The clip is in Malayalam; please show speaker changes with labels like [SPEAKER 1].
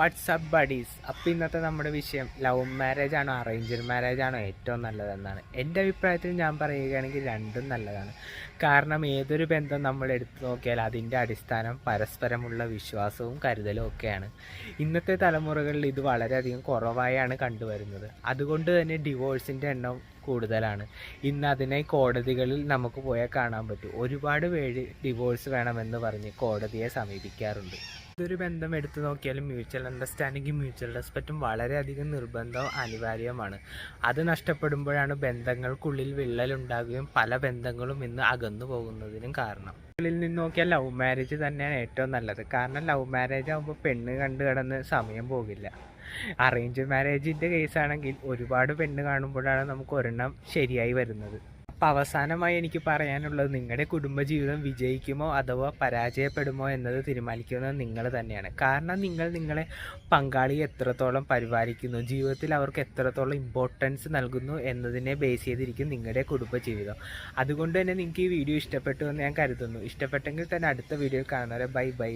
[SPEAKER 1] WhatsApp buddies. അപ്പോൾ ഇന്നത്തെ നമ്മുടെ വിഷയം ലവ് മാരേജ് ആണോ അറേഞ്ച്ഡ് മാരേജ് ആണോ ഏറ്റവും നല്ലതെന്നാണ്. എൻ്റെ അഭിപ്രായത്തിൽ ഞാൻ പറയുകയാണെങ്കിൽ രണ്ടും നല്ലതാണ്. കാരണം ഏതൊരു ബന്ധം നമ്മൾ എടുത്തു നോക്കിയാൽ അതിൻ്റെ അടിസ്ഥാനം പരസ്പരമുള്ള വിശ്വാസവും കരുതലും ഒക്കെയാണ്. ഇന്നത്തെ തലമുറകളിൽ ഇത് വളരെയധികം കുറവായാണ് കണ്ടുവരുന്നത്. അതുകൊണ്ട് തന്നെ ഡിവോഴ്സിൻ്റെ എണ്ണം കൂടുതലാണ്. ഇന്ന് അതിനെ കോടതികളിൽ നമുക്ക് പോയാൽ കാണാൻ പറ്റും. ഒരുപാട് പേര് ഡിവോഴ്സ് വേണമെന്ന് പറഞ്ഞ് കോടതിയെ സമീപിക്കാറുണ്ട്. ഇതൊരു ബന്ധം എടുത്തു നോക്കിയാലും മ്യൂച്വൽ അണ്ടർസ്റ്റാൻഡിങ്ങും മ്യൂച്വൽ റെസ്പെക്റ്റും വളരെയധികം നിർബന്ധവും അനിവാര്യമാണ്. അത് നഷ്ടപ്പെടുമ്പോഴാണ് ബന്ധങ്ങൾക്കുള്ളിൽ വിള്ളലുണ്ടാകുകയും പല ബന്ധങ്ങളും ഇന്ന് അകന്നു പോകുന്നതിനും കാരണം. ിൽ നിന്ന് നോക്കിയാൽ ലവ് മാരേജ് തന്നെയാണ് ഏറ്റവും നല്ലത്. കാരണം ലവ് മാരേജ് ആകുമ്പോൾ പെണ്ണ് കണ്ടു കിടന്ന് സമയം പോകില്ല. അറേഞ്ച് മാരേജിൻ്റെ കേസാണെങ്കിൽ ഒരുപാട് പെണ്ണ് കാണുമ്പോഴാണ് നമുക്ക് ഒരെണ്ണം ശരിയായി വരുന്നത്. അപ്പോൾ അവസാനമായി എനിക്ക് പറയാനുള്ളത്, നിങ്ങളുടെ കുടുംബജീവിതം വിജയിക്കുമോ അഥവാ പരാജയപ്പെടുമോ എന്നത് തീരുമാനിക്കുന്നത് നിങ്ങൾ തന്നെയാണ്. കാരണം നിങ്ങൾ നിങ്ങളെ പങ്കാളിയെ എത്രത്തോളം പരിപാലിക്കുന്നു, ജീവിതത്തിൽ അവർക്ക് എത്രത്തോളം ഇമ്പോർട്ടൻസ് നൽകുന്നു എന്നതിനെ ബേസ് ചെയ്തിരിക്കും നിങ്ങളുടെ കുടുംബജീവിതം. അതുകൊണ്ട് തന്നെ നിങ്ങൾക്ക് ഈ വീഡിയോ ഇഷ്ടപ്പെട്ടു എന്ന് ഞാൻ കരുതുന്നു. ഇഷ്ടപ്പെട്ടെങ്കിൽ തന്നെ അടുത്ത വീഡിയോയിൽ കാണുന്നവരെ ബൈ ബൈ.